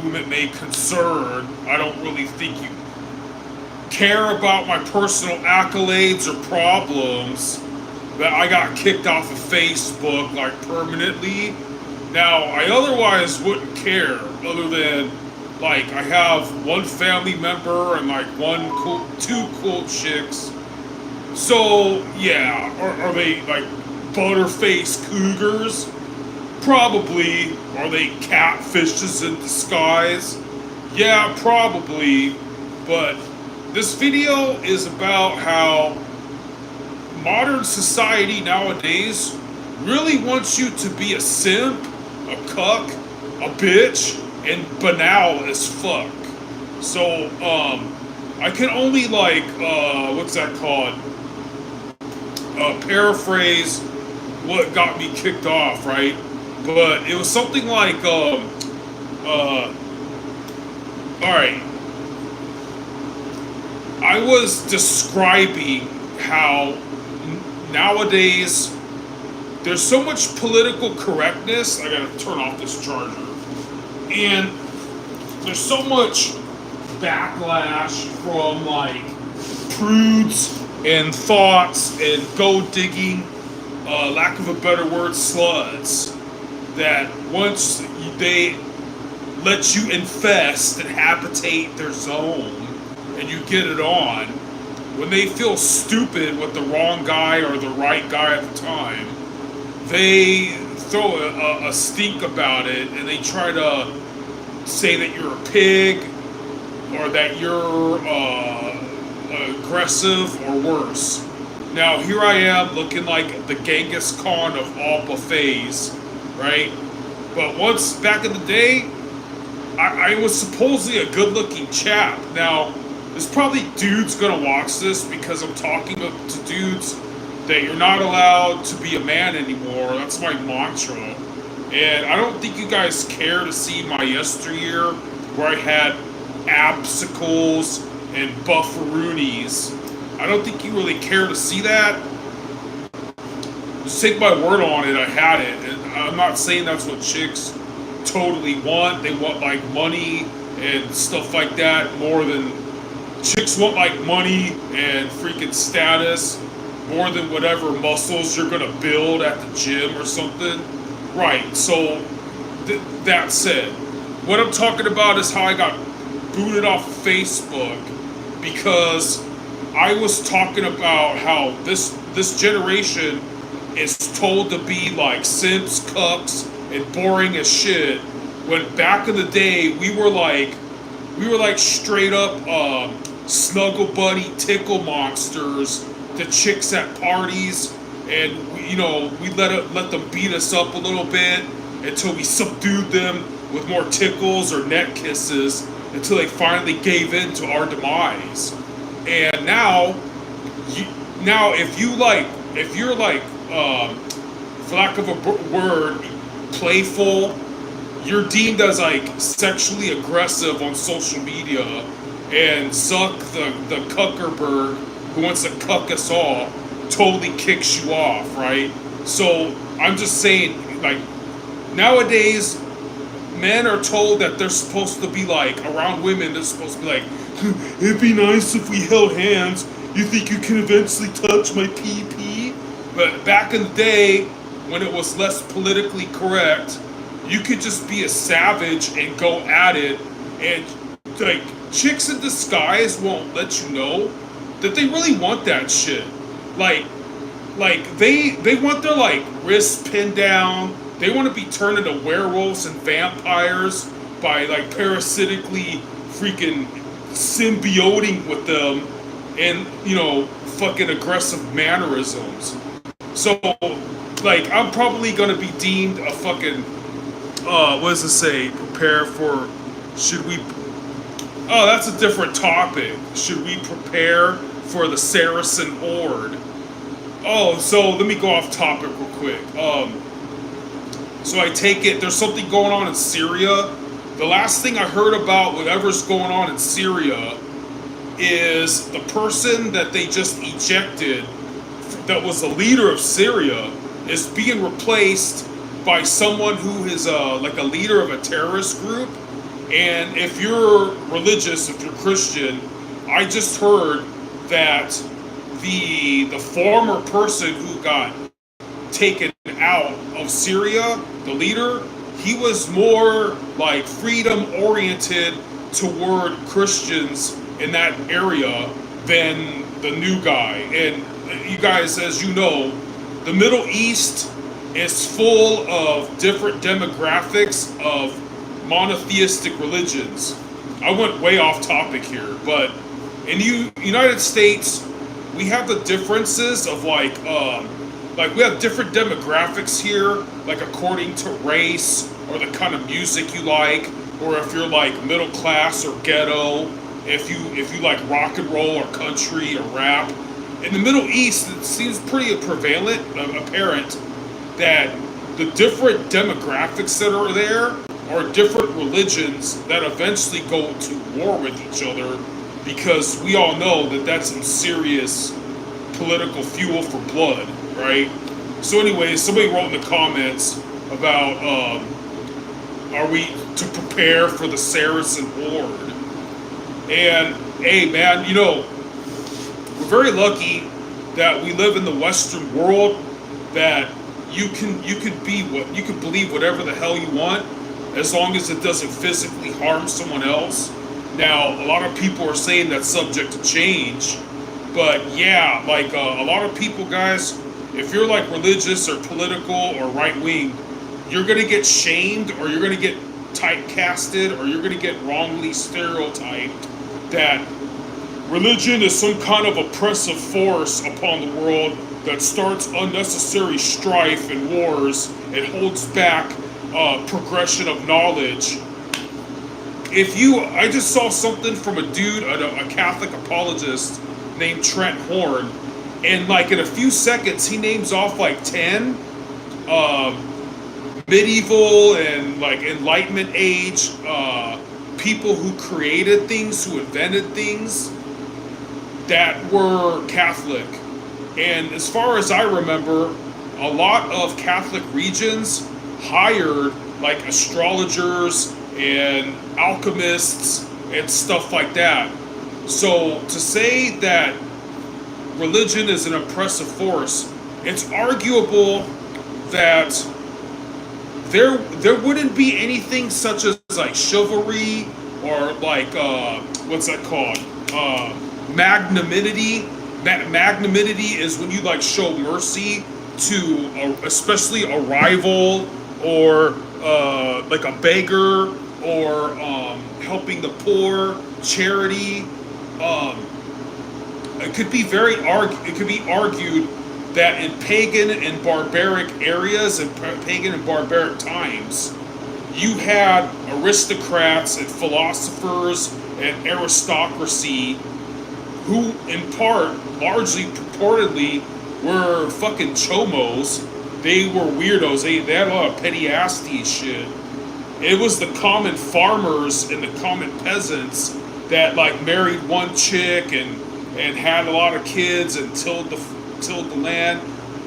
whom it may concern, I don't really think you care about my personal accolades or problems, that I got kicked off of Facebook like permanently. Now, I otherwise wouldn't care, other than like I have one family member and like two cool chicks. So yeah, are they like butterface cougars? Probably. Are they catfishes in disguise? Yeah, probably. But this video is about how modern society nowadays really wants you to be a simp, a cuck, a bitch, and banal as fuck. So, I can only like, what's that called? Paraphrase what got me kicked off, right? But it was something like, alright. I was describing how nowadays there's so much political correctness. I gotta turn off this charger. And there's so much backlash from like prudes and thoughts and gold digging, lack of a better word, sluts, that once they let you infest and habitate their zone and you get it on, when they feel stupid with the wrong guy or the right guy at the time, they throw a stink about it and they try to say that you're a pig or that you're aggressive or worse. Now here I am looking like the Genghis Khan of all buffets, right? But once back in the day, I was supposedly a good-looking chap. Now, there's probably dudes gonna watch this because I'm talking to dudes that you're not allowed to be a man anymore. That's my mantra. And I don't think you guys care to see my yesteryear where I had absicles and bufferoonies. I don't think you really care to see that. Just take my word on it, I had it. And I'm not saying that's what chicks totally want. They want like money and stuff like that more than... Chicks want like money and freaking status more than whatever muscles you're gonna build at the gym or something. Right, so that said, what I'm talking about is how I got booted off Facebook because I was talking about how this generation is told to be like simps, cucks, and boring as shit, when back in the day we were like straight up snuggle bunny tickle monsters to chicks at parties, and we let them beat us up a little bit until we subdued them with more tickles or neck kisses until they finally gave in to our demise. And now if you're like for lack of a word, playful, you're deemed as like sexually aggressive on social media, and Zuck the Cuckerberg who wants to cuck us all totally kicks you off, right? So I'm just saying, like, nowadays men are told that they're supposed to be like around women. They're supposed to be like, it'd be nice if we held hands. You think you can eventually touch my pee-pee? But back in the day, when it was less politically correct, you could just be a savage and go at it, and like chicks in disguise won't let you know that they really want that shit. Like they want their like wrists pinned down. They want to be turned into werewolves and vampires by like parasitically freaking symbioting with them and fucking aggressive mannerisms. So like I'm probably gonna be deemed a fucking what does it say? Prepare for... Should we... Oh, that's a different topic. Should we prepare for the Saracen Horde? Oh, so let me go off topic real quick. So I take it there's something going on in Syria. The last thing I heard about whatever's going on in Syria is the person that they just ejected, that was the leader of Syria, is being replaced by someone who is like a leader of a terrorist group, And if you're religious, if you're Christian, I just heard that the former person who got taken out of Syria, the leader, he was more like freedom oriented toward Christians in that area than the new guy. And you guys, as you know, the Middle East is full of different demographics of monotheistic religions. I went way off topic here, but in the United States, we have the differences of like we have different demographics here, like according to race or the kind of music you like, or if you're like middle class or ghetto, if you like rock and roll or country or rap. In the Middle East, it seems pretty prevalent, apparent that the different demographics that are there are different religions that eventually go to war with each other, because we all know that that's some serious political fuel for blood, right? So anyways, somebody wrote in the comments about are we to prepare for the Saracen horde? And hey man, you know, we're very lucky that we live in the Western world, that you can believe whatever the hell you want as long as it doesn't physically harm someone else. Now, a lot of people are saying that's subject to change, but yeah, like a lot of people, guys, if you're like religious or political or right wing, you're gonna get shamed, or you're gonna get typecasted, or you're gonna get wrongly stereotyped that religion is some kind of oppressive force upon the world that starts unnecessary strife and wars and holds back progression of knowledge. I just saw something from a dude, a Catholic apologist named Trent Horn, and like in a few seconds he names off like 10 medieval and like Enlightenment age people who created things, who invented things that were Catholic. And as far as I remember, a lot of Catholic regions hired like astrologers and alchemists and stuff like that. So to say that religion is an oppressive force, it's arguable that there wouldn't be anything such as like chivalry or like what's that called? Magnanimity. Magnanimity is when you like show mercy to especially a rival, or like a beggar, or helping the poor, charity. It could be argued that in pagan and barbaric areas and pagan and barbaric times, you had aristocrats and philosophers and aristocracy who, in part, largely purportedly, were fucking chomos. They were weirdos. They had a lot of petty assy shit. It was the common farmers and the common peasants that like married one chick and had a lot of kids and tilled the land,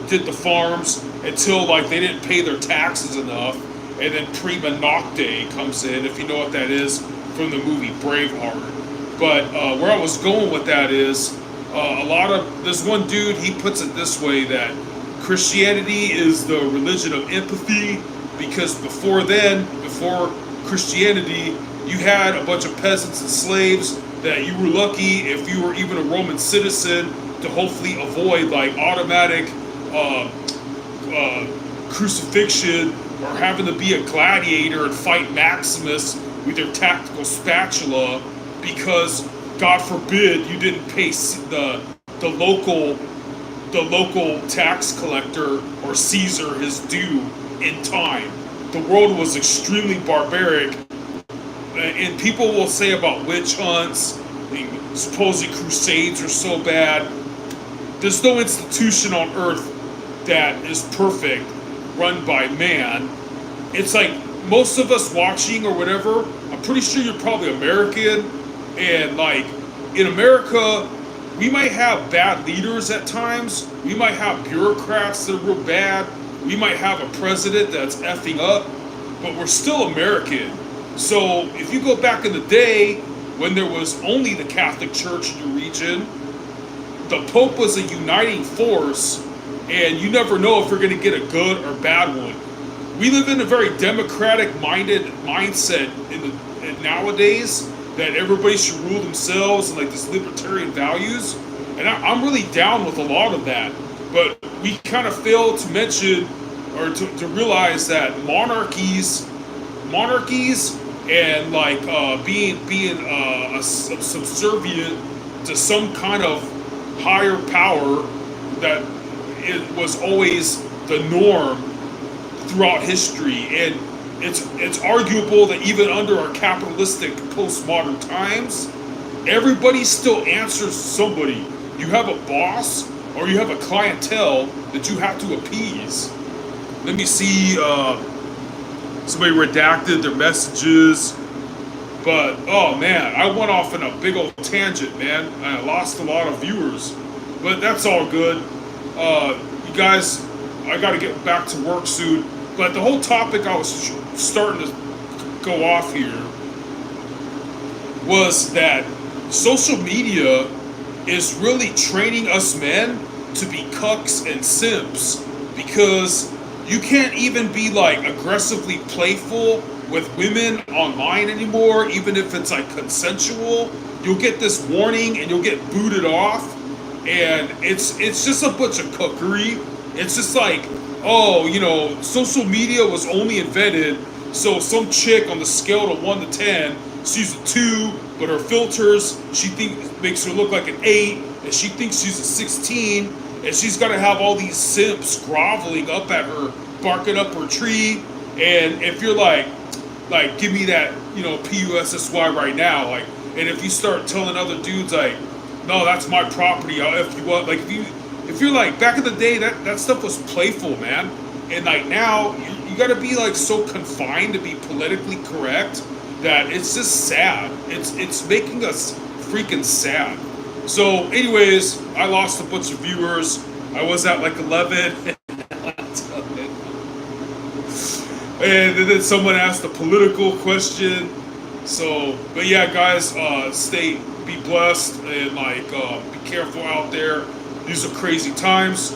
did the farms until like they didn't pay their taxes enough, and then prima nocte comes in, if you know what that is from the movie Braveheart. But where I was going with that is there's one dude, he puts it this way, that Christianity is the religion of empathy, because before Christianity, you had a bunch of peasants and slaves that you were lucky if you were even a Roman citizen to hopefully avoid like automatic crucifixion, or having to be a gladiator and fight Maximus with your tactical spatula, because God forbid you didn't pay the local tax collector or Caesar his due in time. The world was extremely barbaric, and people will say about witch hunts, the supposed crusades are so bad. There's no institution on earth that is perfect, run by man. It's like most of us watching or whatever, I'm pretty sure you're probably American, and like in America, we might have bad leaders at times. We might have bureaucrats that are real bad. We might have a president that's effing up, but we're still American. So if you go back in the day when there was only the Catholic Church in your region, the Pope was a uniting force, and you never know if you're going to get a good or bad one. We live in a very democratic-minded mindset nowadays that everybody should rule themselves and like this libertarian values, and I'm really down with a lot of that. But we kind of fail to mention or to realize that monarchies and like being subservient to some kind of higher power that it was always the norm throughout history, and it's arguable that even under our capitalistic postmodern times, everybody still answers to somebody. You have a boss or you have a clientele that you have to appease. Let me see. Somebody redacted their messages, but oh man, I went off in a big old tangent, man. I lost a lot of viewers, but that's all good. You guys, I got to get back to work soon. But the whole topic I was starting to go off here was that social media is really training us men to be cucks and simps, because you can't even be like aggressively playful with women online anymore, even if it's like consensual. You'll get this warning and you'll get booted off, and it's just a bunch of cookery. It's just like, oh, social media was only invented so some chick on the scale of 1 to 10, she's a 2, but her filters, she makes her look like an 8, and she thinks she's a 16, and she's got to have all these simps groveling up at her, barking up her tree. And if you're like give me that, PUSSY right now, like, and if you start telling other dudes like, no, that's my property, if you want, like, if you're like, back in the day, that stuff was playful, man. And like now, you got to be like so confined to be politically correct that it's just sad. It's making us freaking sad. So anyways, I lost a bunch of viewers. I was at like 11. And then someone asked a political question. So, but yeah, guys, be blessed, and like, be careful out there. These are crazy times.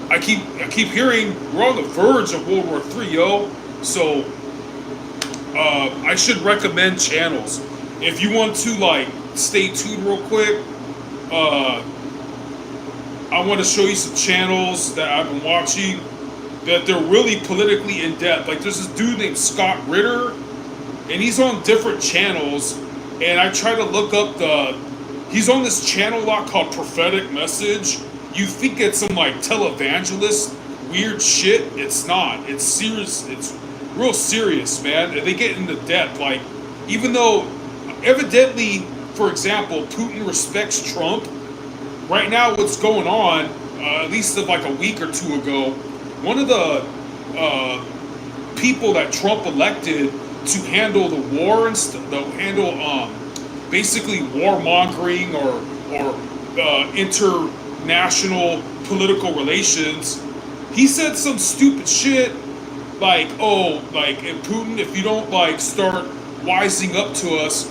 I keep hearing we're on the verge of World War III, yo. So, I should recommend channels. If you want to like stay tuned real quick, I want to show you some channels that I've been watching that they're really politically in depth. Like there's this dude named Scott Ritter, and he's on different channels, and I try to look up he's on this channel a lot called Prophetic Message. You think it's some like televangelist weird shit. It's not. It's serious. It's real serious, man. And they get into depth. Like, even though evidently, for example, Putin respects Trump, right now what's going on, at least of like a week or two ago, one of the people that Trump elected to handle the war and handle basically warmongering or international political relations, he said some stupid shit like, oh, like, and Putin, if you don't like start wising up to us,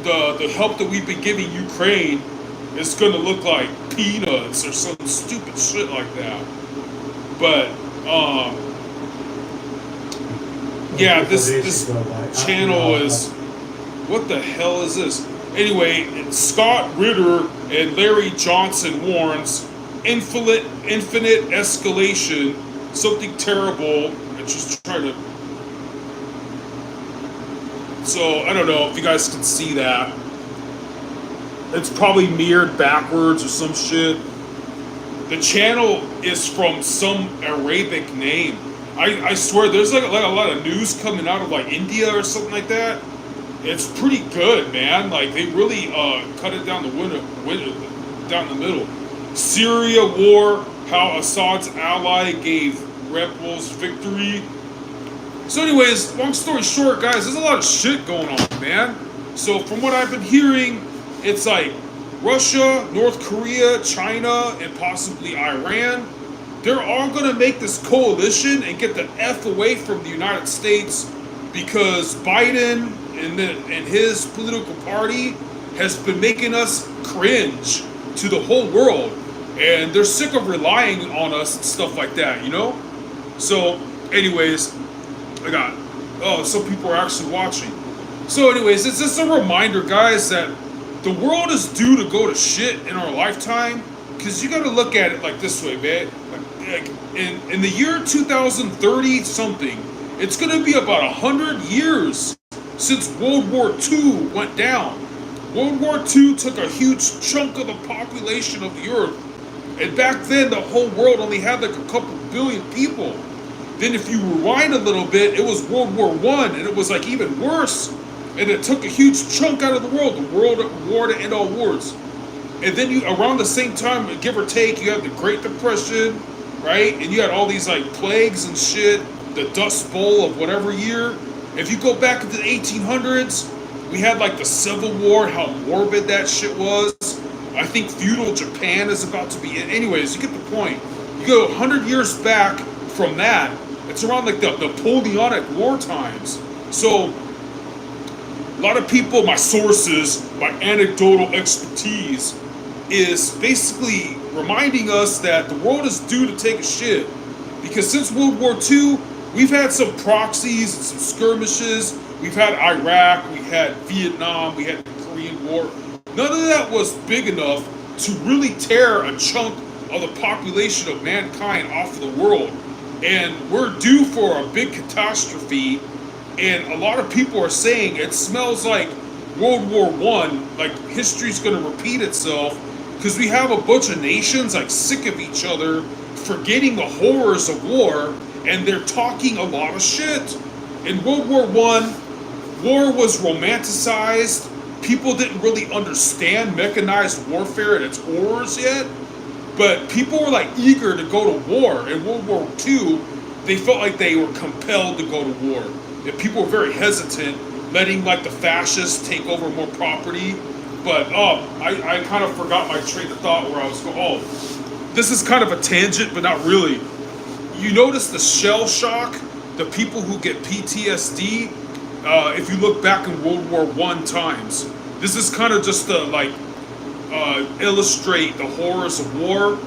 the help that we've been giving Ukraine is gonna look like peanuts or some stupid shit like that. But yeah, this channel is, what the hell is this? Anyway, Scott Ritter and Larry Johnson warns infinite escalation, something terrible. I just try to. So I don't know if you guys can see that. It's probably mirrored backwards or some shit. The channel is from some Arabic name. I swear there's like a lot of news coming out of like India or something like that. It's pretty good, man. Like they really cut it down down the middle. Syria war, how Assad's ally gave rebels victory. So anyways, long story short, guys, there's a lot of shit going on, man. So from what I've been hearing, it's like Russia, North Korea, China, and possibly Iran. They're all going to make this coalition and get the F away from the United States, because Biden and his political party has been making us cringe to the whole world, and they're sick of relying on us and stuff like that, you know. So, anyways, I got some people are actually watching. So, anyways, it's just a reminder, guys, that the world is due to go to shit in our lifetime. Because you got to look at it like this way, man. Like in the year 2030 something, it's going to be about 100 years since World War II went down. World War II took a huge chunk of the population of the earth. And back then, the whole world only had like a couple billion people. Then if you rewind a little bit, it was World War One, and it was like even worse. And it took a huge chunk out of the world war to end all wars. And then you, around the same time, give or take, you had the Great Depression, right? And you had all these like plagues and shit, the Dust Bowl of whatever year. If you go back into the 1800s, we had like the Civil War, how morbid that shit was. I think feudal Japan is about to be. Anyways, you get the point. You go 100 years back from that, it's around like the Napoleonic War times. So a lot of people, my sources, my anecdotal expertise, is basically reminding us that the world is due to take a shit. Because since World War II, we've had some proxies and some skirmishes. We've had Iraq, we had Vietnam, we had the Korean War. None of that was big enough to really tear a chunk of the population of mankind off of the world. And we're due for a big catastrophe. And a lot of people are saying it smells like World War One, like history's gonna repeat itself. Because we have a bunch of nations like sick of each other, forgetting the horrors of war, and they're talking a lot of shit. In World War One, war was romanticized. People didn't really understand mechanized warfare and its horrors yet, but people were like eager to go to war. In World War II, they felt like they were compelled to go to war. And people were very hesitant, letting like the fascists take over more property. But I kind of forgot my train of thought where I was going. Oh, this is kind of a tangent, but not really. You notice the shell shock, the people who get PTSD, if you look back in World War One times. This is kind of just to like illustrate the horrors of war.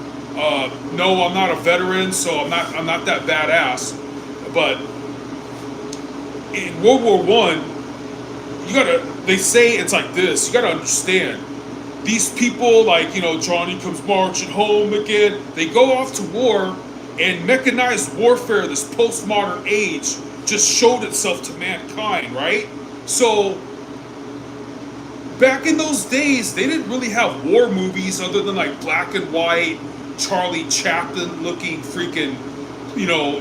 No, I'm not a veteran, so I'm not that badass. But in World War One, they say it's like this. You gotta understand. These people, like, Johnny comes marching home again. They go off to war, and mechanized warfare, this postmodern age, just showed itself to mankind, right? So, back in those days, they didn't really have war movies other than like black and white, Charlie Chaplin looking freaking,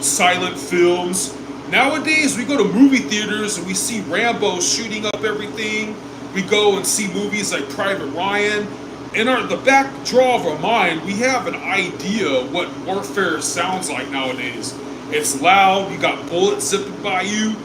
silent films. Nowadays, we go to movie theaters and we see Rambo shooting up everything. We go and see movies like Private Ryan. In the back draw of our mind, we have an idea what warfare sounds like nowadays. It's loud, you got bullets zipping by you.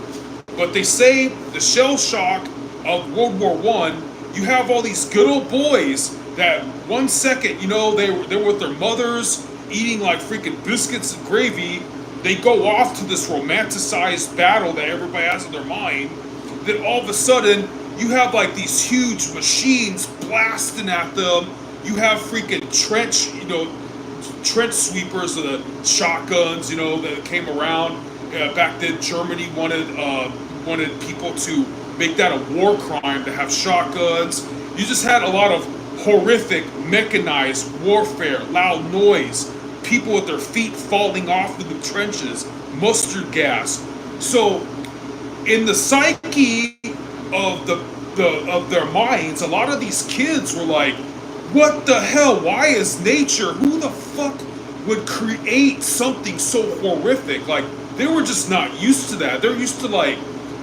But they say the shell shock of World War One, you have all these good old boys that 1 second, they were with their mothers eating like freaking biscuits and gravy. They go off to this romanticized battle that everybody has in their mind. Then all of a sudden, you have like these huge machines blasting at them. You have freaking trench sweepers, the shotguns, that came around. Back then, Germany wanted people to make that a war crime to have shotguns. You just had a lot of horrific mechanized warfare, loud noise, people with their feet falling off in the trenches, mustard gas. So, in the psyche of their minds, a lot of these kids were like, "What the hell? Why is nature? Who the fuck would create something so horrific?" Like, they were just not used to that. They're used to like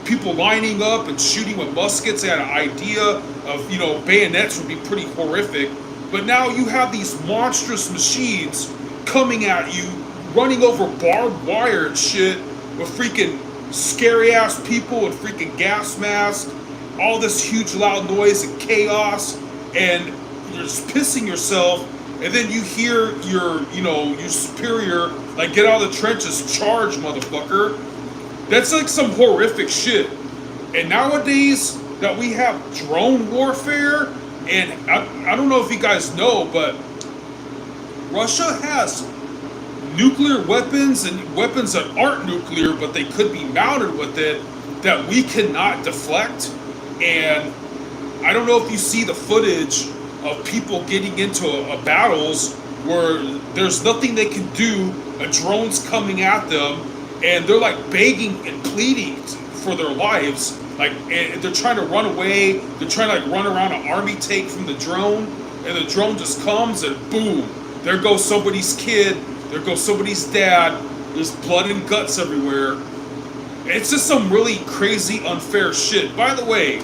people lining up and shooting with muskets. They had an idea of bayonets would be pretty horrific, but now you have these monstrous machines coming at you, running over barbed wire and shit with freaking scary ass people with freaking gas masks, all this huge loud noise and chaos, and you're just pissing yourself. And then you hear your superior like, "Get out of the trenches, charge, motherfucker." That's like some horrific shit. And nowadays, that we have drone warfare. And I don't know if you guys know, but Russia has nuclear weapons and weapons that aren't nuclear, but they could be mounted with it that we cannot deflect. And I don't know if you see the footage of people getting into battles where there's nothing they can do. A drone's coming at them, and they're like begging and pleading for their lives. Like, and they're trying to run away. They're trying to like run around an army tank from the drone, and the drone just comes and boom, there goes somebody's kid. There goes somebody's dad. There's blood and guts everywhere. It's just some really crazy, unfair shit. By the way,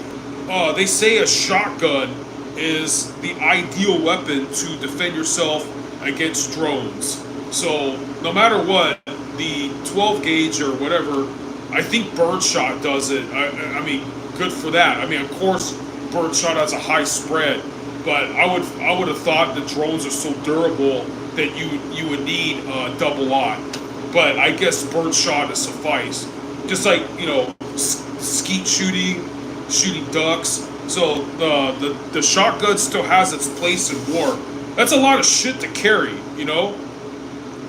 they say a shotgun is the ideal weapon to defend yourself against drones. So no matter what, the 12 gauge or whatever, I think birdshot does it. I mean, good for that. I mean, of course, birdshot has a high spread, but I would have thought the drones are so durable that you would need double lot. But I guess birdshot is suffice. Just like, you know, skeet shooting ducks. So the shotgun still has its place in war. That's a lot of shit to carry, you know?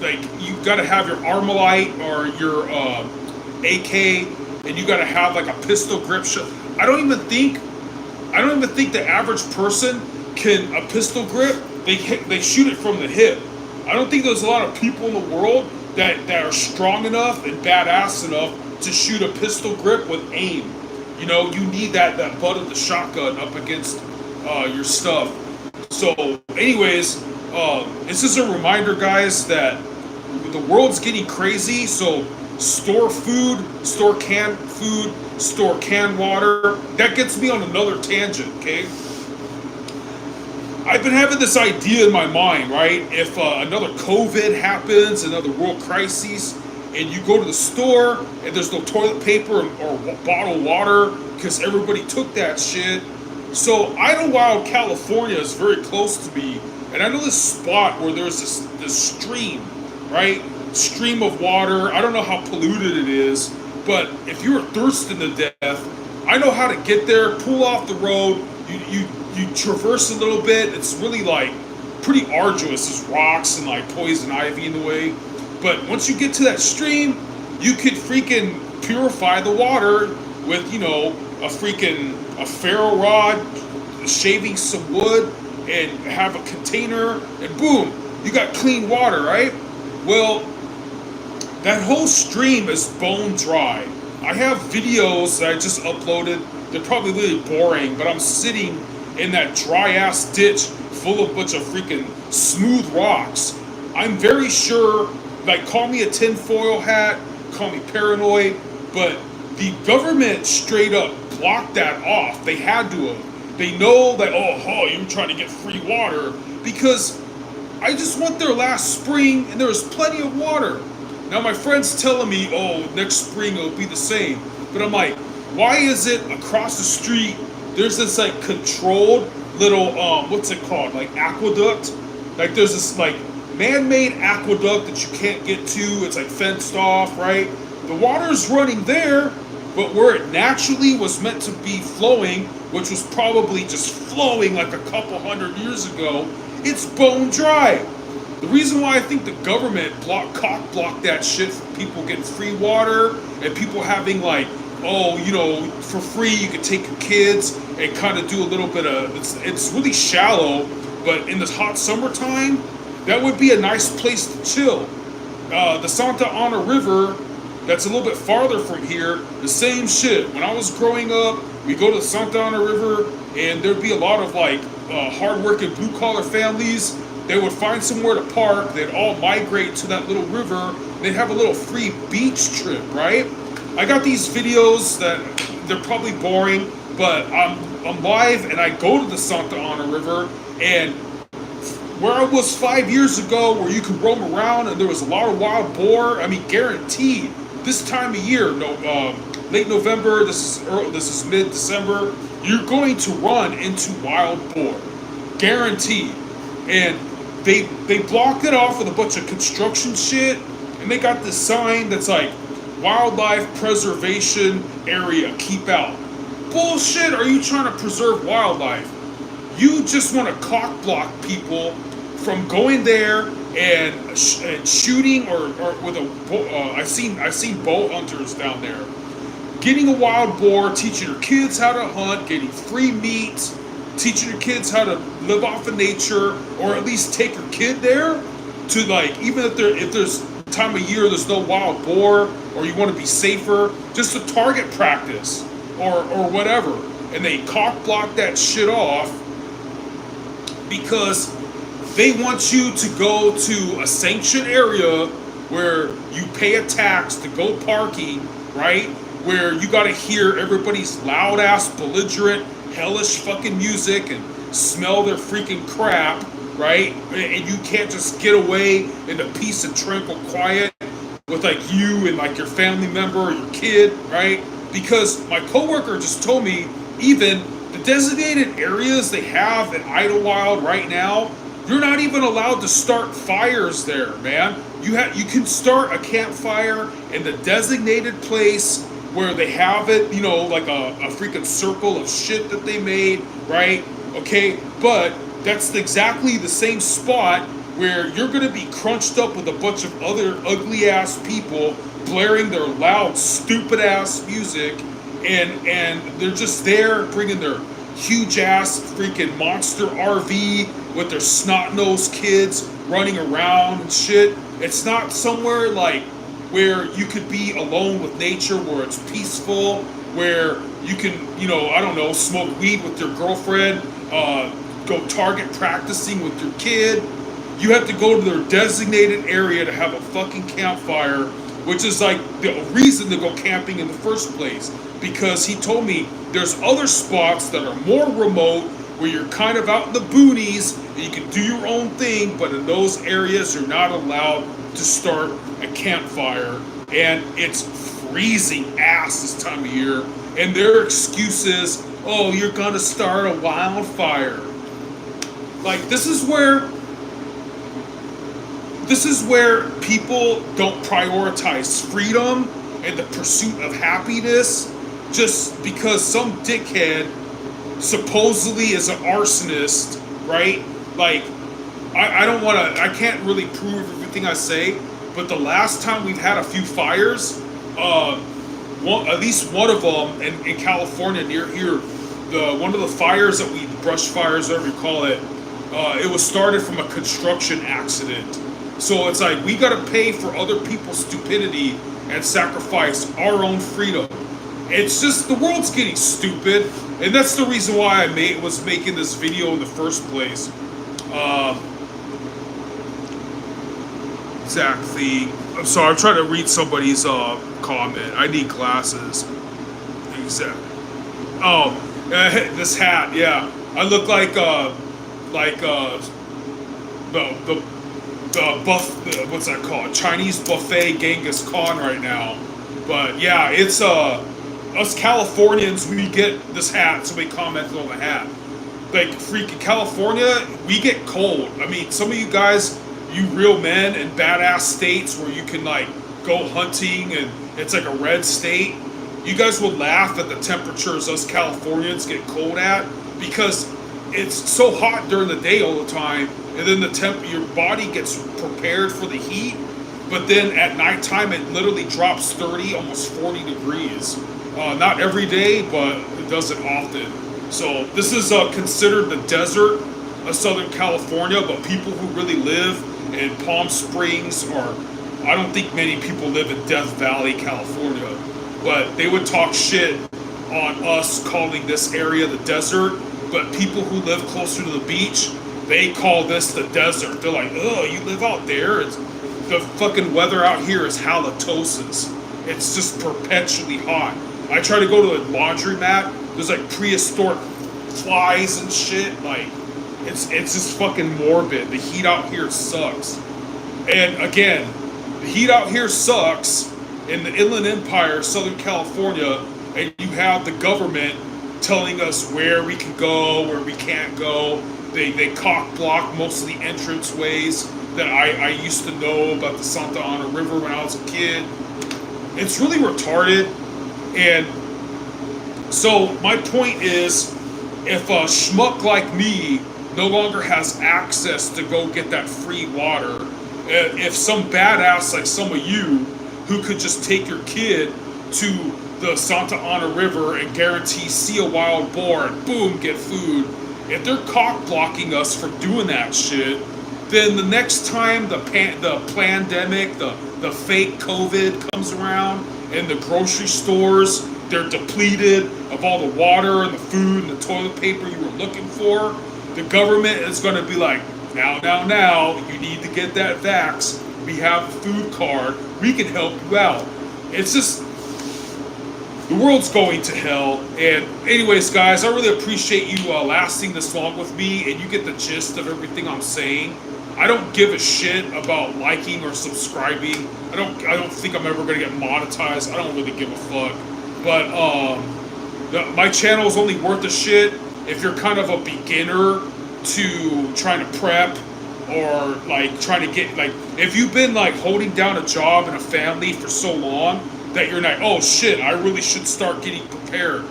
Like, you gotta have your Armalite or your AK, and you gotta have like a pistol grip shot. I don't even think the average person can a pistol grip. They shoot it from the hip. I don't think there's a lot of people in the world that are strong enough and badass enough to shoot a pistol grip with aim. You know, you need that butt of the shotgun up against your stuff. So, anyways, this is a reminder, guys, that the world's getting crazy. So, store food, store canned food, store canned water. That gets me on another tangent, okay? I've been having this idea in my mind, right? If another COVID happens, another world crisis, and you go to the store and there's no toilet paper or bottled water because everybody took that shit. So Idlewild, California is very close to me, and I know this spot where there's this stream, right? Stream of water. I don't know how polluted it is, but if you were thirsting to death, I know how to get there, pull off the road, you traverse a little bit. It's really like pretty arduous. There's rocks and like poison ivy in the way. But once you get to that stream, you could freaking purify the water with, you know, a ferro rod, shaving some wood, and have a container, and boom, you got clean water, right? Well, that whole stream is bone dry. I have videos that I just uploaded. They're probably really boring, but I'm sitting in that dry ass ditch full of a bunch of freaking smooth rocks. I'm very sure, like, call me a tinfoil hat, call me paranoid, but the government straight up blocked that off. They had to have. They know that, oh, you're trying to get free water, because I just went there last spring and there was plenty of water. Now my friend's telling me, oh, next spring it'll be the same. But I'm like, why is it across the street there's this like controlled little what's it called, like aqueduct? Like there's this like man-made aqueduct that you can't get to. It's like fenced off, right? The water's running there, but where it naturally was meant to be flowing, which was probably just flowing like a couple hundred years ago, it's bone dry. The reason why I think the government cock-blocked that shit for people getting free water and people having like, oh, you know, for free you could take your kids and kind of do a little bit of, it's really shallow, but in this hot summertime, that would be a nice place to chill. The Santa Ana River, that's a little bit farther from here, the same shit. When I was growing up, we go to the Santa Ana River and there'd be a lot of like hard-working blue-collar families. They would find somewhere to park. They'd all migrate to that little river. They'd have a little free beach trip, right? I got these videos that they're probably boring, but I'm live and I go to the Santa Ana River, and where I was 5 years ago, where you could roam around and there was a lot of wild boar, I mean, guaranteed. This time of year, late November, this is mid-December, you're going to run into wild boar, guaranteed. And they blocked it off with a bunch of construction shit, and they got this sign that's like, wildlife preservation area, keep out. bullshit are you trying to preserve wildlife? You just want to cock block people from going there and shooting or with a. I've seen bow hunters down there, getting a wild boar, teaching your kids how to hunt, getting free meat, teaching your kids how to live off of nature, or at least take your kid there to like even if there's time of year there's no wild boar or you want to be safer, just a target practice or whatever, and they cock block that shit off because they want you to go to a sanctioned area where you pay a tax to go parking, right? Where you got to hear everybody's loud ass, belligerent, hellish fucking music and smell their freaking crap, right? And you can't just get away into peace and tranquil quiet with like you and like your family member or your kid, right? Because my coworker just told me even the designated areas they have in Idlewild right now, you're not even allowed to start fires there, man. You can start a campfire in the designated place where they have it, you know, like a freaking circle of shit that they made, right? Okay, but that's exactly the same spot where you're going to be crunched up with a bunch of other ugly ass people blaring their loud, stupid ass music, and they're just there bringing their huge ass freaking monster RV with their snot-nosed kids running around and shit. It's not somewhere like where you could be alone with nature, where it's peaceful, where you can, you know, I don't know, smoke weed with your girlfriend, go target practicing with your kid. You have to go to their designated area to have a fucking campfire, which is like the reason to go camping in the first place. Because he told me there's other spots that are more remote where you're kind of out in the boonies and you can do your own thing, but in those areas you're not allowed to start a campfire, and it's freezing ass this time of year, and their excuse is, oh, you're gonna start a wildfire. Like, this is where people don't prioritize freedom and the pursuit of happiness just because some dickhead supposedly is an arsonist, right? Like, I can't really prove everything I say, but the last time we've had a few fires, at least one of them in California near here, one of the fires that we, brush fires, whatever you call it, it was started from a construction accident. So it's like, we gotta pay for other people's stupidity and sacrifice our own freedom. It's just, the world's getting stupid, and that's the reason why I was making this video in the first place. Exactly. I'm sorry, I'm trying to read somebody's comment. I need glasses. Exactly. Oh, this hat, yeah. I look like what's that called? Chinese buffet Genghis Khan right now. But yeah, it's us Californians, we get this hat. Somebody commented on the hat. Like, freaking California, we get cold. I mean, some of you guys, you real men in badass states where you can like go hunting and it's like a red state, you guys would laugh at the temperatures us Californians get cold at, because it's so hot during the day all the time, and then your body gets prepared for the heat, but then at nighttime it literally drops 30, almost 40 degrees. Not every day, but it does it often. So this is considered the desert of Southern California, but people who really live in Palm Springs, or I don't think many people live in Death Valley, California, but they would talk shit on us calling this area the desert, but people who live closer to the beach, they call this the desert. They're like, oh, you live out there? The fucking weather out here is halitosis. It's just perpetually hot. I try to go to a laundromat, there's like prehistoric flies and shit, like, it's just fucking morbid. The heat out here sucks. And again, the heat out here sucks in the Inland Empire, Southern California, and you have the government telling us where we can go, where we can't go. They cock block most of the entrance ways that I used to know about the Santa Ana River when I was a kid. It's really retarded, and So my point is, if a schmuck like me no longer has access to go get that free water, if some badass like some of you who could just take your kid to the Santa Ana River and guarantee see a wild boar and boom, get food, if they're cock blocking us from doing that shit, then the next time the pandemic, the fake COVID comes around and the grocery stores, they're depleted of all the water and the food and the toilet paper you were looking for, the government is going to be like, now, you need to get that vax. We have a food card. We can help you out. It's just, the world's going to hell. And anyways, guys, I really appreciate you lasting this long with me, and you get the gist of everything I'm saying. I don't give a shit about liking or subscribing. I don't think I'm ever gonna get monetized. I don't really give a fuck. But my channel is only worth a shit if you're kind of a beginner to trying to prep, or like trying to get, like, if you've been like holding down a job and a family for so long that you're like, oh shit, I really should start getting prepared.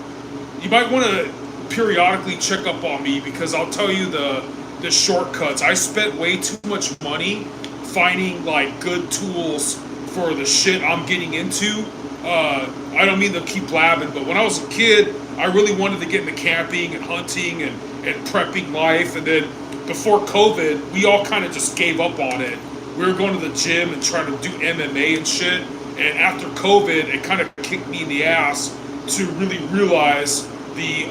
You might want to periodically check up on me, because I'll tell you the shortcuts. I spent way too much money finding like good tools for the shit I'm getting into. I don't mean to keep blabbing, but when I was a kid, I really wanted to get into camping and hunting and prepping life. And then before COVID, we all kind of just gave up on it. We were going to the gym and trying to do MMA and shit. And after COVID, it kind of kicked me in the ass to really realize the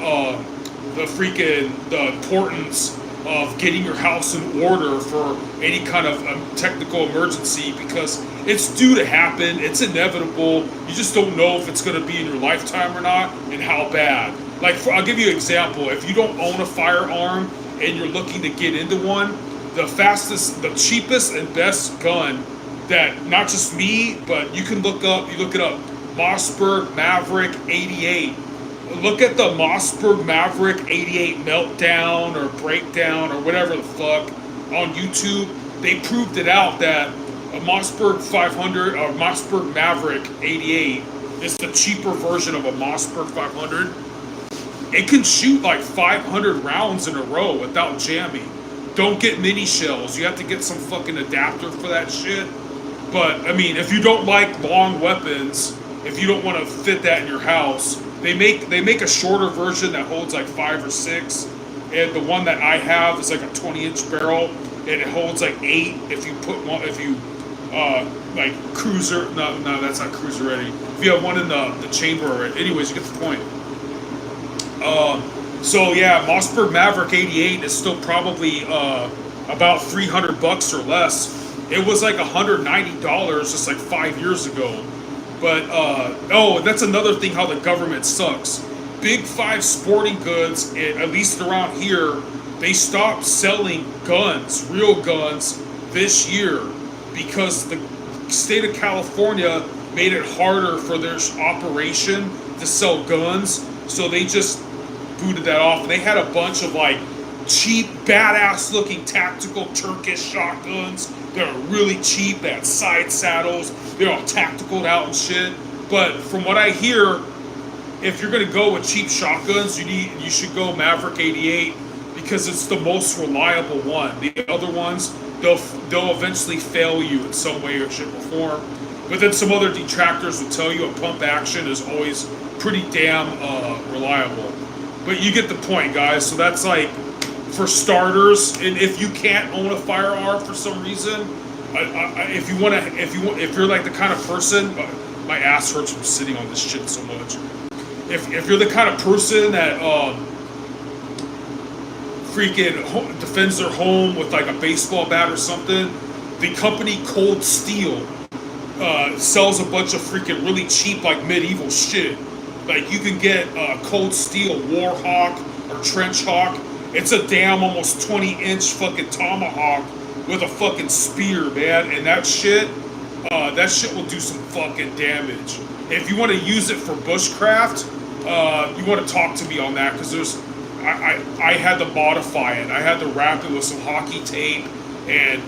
importance of getting your house in order for any kind of technical emergency, because it's due to happen. It's inevitable. You just don't know if it's going to be in your lifetime or not, and how bad. Like, I'll give you an example. If you don't own a firearm and you're looking to get into one, the cheapest and best gun that, not just me, but you look it up, Mossberg Maverick 88. Look at the Mossberg Maverick 88 meltdown or breakdown or whatever the fuck on YouTube. They proved it out that a Mossberg 500 or Mossberg Maverick 88 is the cheaper version of a Mossberg 500. It can shoot like 500 rounds in a row without jamming. Don't get mini shells. You have to get some fucking adapter for that shit. But I mean, if you don't like long weapons, if you don't want to fit that in your house, they make a shorter version that holds like 5 or 6, and the one that I have is like a 20-inch barrel, and it holds like 8 if you put one, if you like cruiser, no, that's not cruiser ready. If you have one in the chamber already. Anyways, you get the point. So yeah, Mossberg Maverick 88 is still probably about $300 or less. It was like $190 just like 5 years ago. But, that's another thing, how the government sucks. Big Five Sporting Goods, at least around here, they stopped selling guns, real guns, this year, because the state of California made it harder for their operation to sell guns, so they just booted that off. They had a bunch of like cheap, badass looking tactical Turkish shotguns. They're really cheap. They had side saddles. They're all tacticaled out and shit. But from what I hear, if you're gonna go with cheap shotguns, you should go Maverick 88, because it's the most reliable one. The other ones, they'll eventually fail you in some way or shape or form. But then some other detractors will tell you a pump action is always pretty damn reliable. But you get the point, guys. So that's like, for starters, and if you can't own a firearm for some reason, if you're like the kind of person, my ass hurts from sitting on this shit so much. If you're the kind of person that freaking defends their home with like a baseball bat or something, the company Cold Steel sells a bunch of freaking really cheap like medieval shit. Like you can get Cold Steel Warhawk or Trench Hawk. It's a damn almost 20-inch fucking tomahawk with a fucking spear, man. And that shit will do some fucking damage. If you want to use it for bushcraft, you want to talk to me on that, because I had to modify it. I had to wrap it with some hockey tape and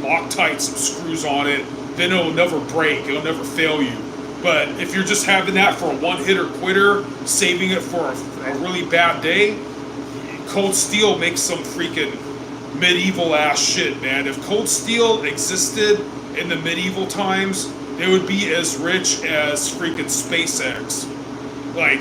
Loctite some screws on it. Then it'll never break. It'll never fail you. But if you're just having that for a one-hitter quitter, saving it for a really bad day, Cold Steel makes some freaking medieval ass shit, man. If Cold Steel existed in the medieval times, they would be as rich as freaking SpaceX. Like,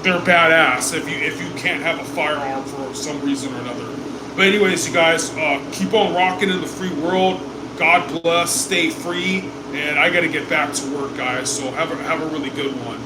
they're badass if you can't have a firearm for some reason or another. But anyways, you guys, keep on rocking in the free world. God bless, stay free, and I got to get back to work, guys. So have a really good one.